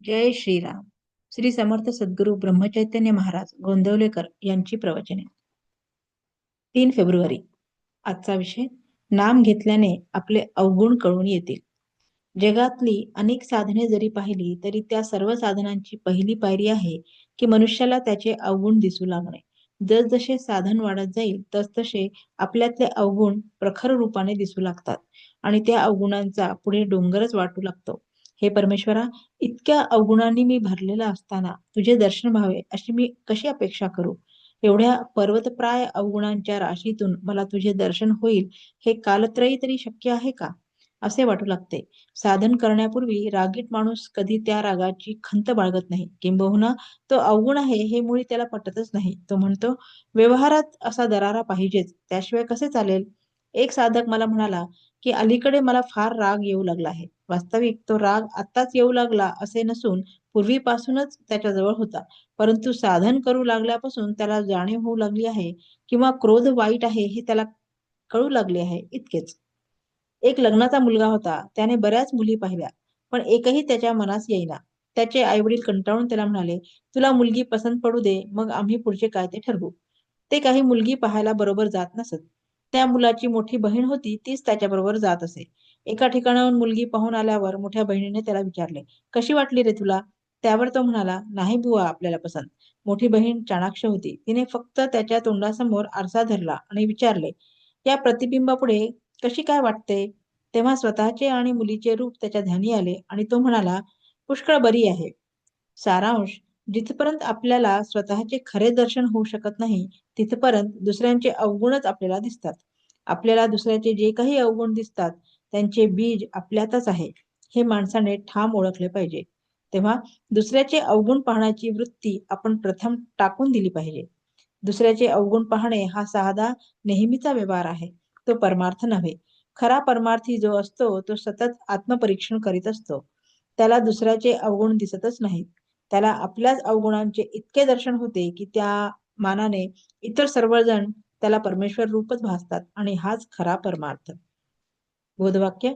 जय श्रीराम. श्री समर्थ सद्गुरू ब्रह्मचैतन्य महाराज गोंदवलेकर यांची प्रवचने. 3 फेब्रुवारी. आजचा विषय: नाम घेतल्याने आपले अवगुण कळून येतील. जगातली अनेक साधने जरी पाहिली तरी त्या सर्व साधनांची पहिली पायरी आहे की मनुष्याला त्याचे अवगुण दिसू लागणे. जसजसे साधन वाढत जाईल तसतसे आपल्यातले अवगुण प्रखर रूपाने दिसू लागतात आणि त्या अवगुणांचा पुढे डोंगरच वाटू लागतो. हे परमेश्वरा, इतक्या अवगुणांनी मी भरलेला असताना तुझे दर्शन व्हावे अशी मी कशी अपेक्षा करू? एवढ्या पर्वतप्राय अवगुणांच्या राशीतून मला तुझे दर्शन होईल हे कालत्रयी तरी शक्य आहे का, असे वाटू लागते. साधन करण्यापूर्वी रागीट माणूस कधी त्या रागाची खंत बाळगत नाही, किंबहुना तो अवगुण आहे हे मुळी त्याला पटतच नाही. तो म्हणतो, व्यवहारात असा दरारा पाहिजेच, त्याशिवाय कसे चालेल? एक साधक मला म्हणाला की अलीकडे मला फार राग येऊ लागला आहे. वास्तविक तो राग आत्ताच येऊ लागला असे नसून पूर्वीपासूनच त्याच्याजवळ होता, परंतु साधन करू लागल्यापासून त्याला जाणीव होऊ लागली आहे किंवा क्रोध वाईट आहे हे त्याला कळू लागले आहे, इतकेच. एक लग्नाचा मुलगा होता. त्याने बऱ्याच मुली पाहिल्या, पण एकही त्याच्या मनास येईना. त्याचे आईवडील कंटाळून त्याला म्हणाले, तुला मुलगी पसंत पडू दे, मग आम्ही पुढचे काय ते ठरवू. ते काही मुलगी पाहायला बरोबर जात नसत. त्या मुलाची मोठी बहीण होती, तीच त्याच्याबरोबर जात असे. एका ठिकाणाहून मुलगी पाहून आल्यावर मोठ्या बहिणीने त्याला विचारले, कशी वाटली रे तुला? त्यावर तो म्हणाला, नाही बुवा आपल्याला पसंत. मोठी बहीण चाणाक्ष होती. तिने फक्त त्याच्या तोंडासमोर आरसा धरला आणि विचारले, या प्रतिबिंबापुढे कशी काय वाटते? तेव्हा स्वतःचे आणि मुलीचे रूप त्याच्या ध्यानी आले आणि तो म्हणाला, पुष्कळ बरी आहे. सारांश: जिथपर्यंत आपल्याला स्वतःचे खरे दर्शन होऊ शकत नाही तिथपर्यंत दुसऱ्यांचे अवगुणच आपल्याला दिसतात. आपल्याला दुसऱ्याचे जे काही अवगुण दिसतात त्यांचे बीज आपल्यातच आहे, हे माणसाने ठाम ओळखले पाहिजे. तेव्हा दुसऱ्याचे अवगुण पाहण्याची वृत्ती आपण प्रथम टाकून दिली पाहिजे. दुसऱ्याचे अवगुण पाहणे हा साधा नेहमीचा व्यवहार आहे, तो परमार्थ नव्हे. खरा परमार्थी जो असतो तो सतत आत्मपरीक्षण करीत असतो. त्याला दुसऱ्याचे अवगुण दिसतच नाहीत. त्याला आपल्याच अवगुणांचे इतके दर्शन होते की त्या मानाने इतर सर्वजण त्याला परमेश्वर रूपच भासतात आणि हाच खरा परमार्थ. बोधवाक्य: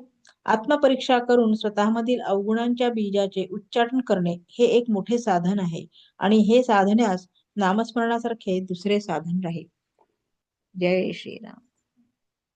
आत्मपरीक्षा करून स्वतःमधील अवगुणांच्या बीजाचे उच्चाटन करणे हे एक मोठे साधन आहे आणि हे साधण्यास नामस्मरणासारखे दुसरे साधन राहील. जय श्रीराम.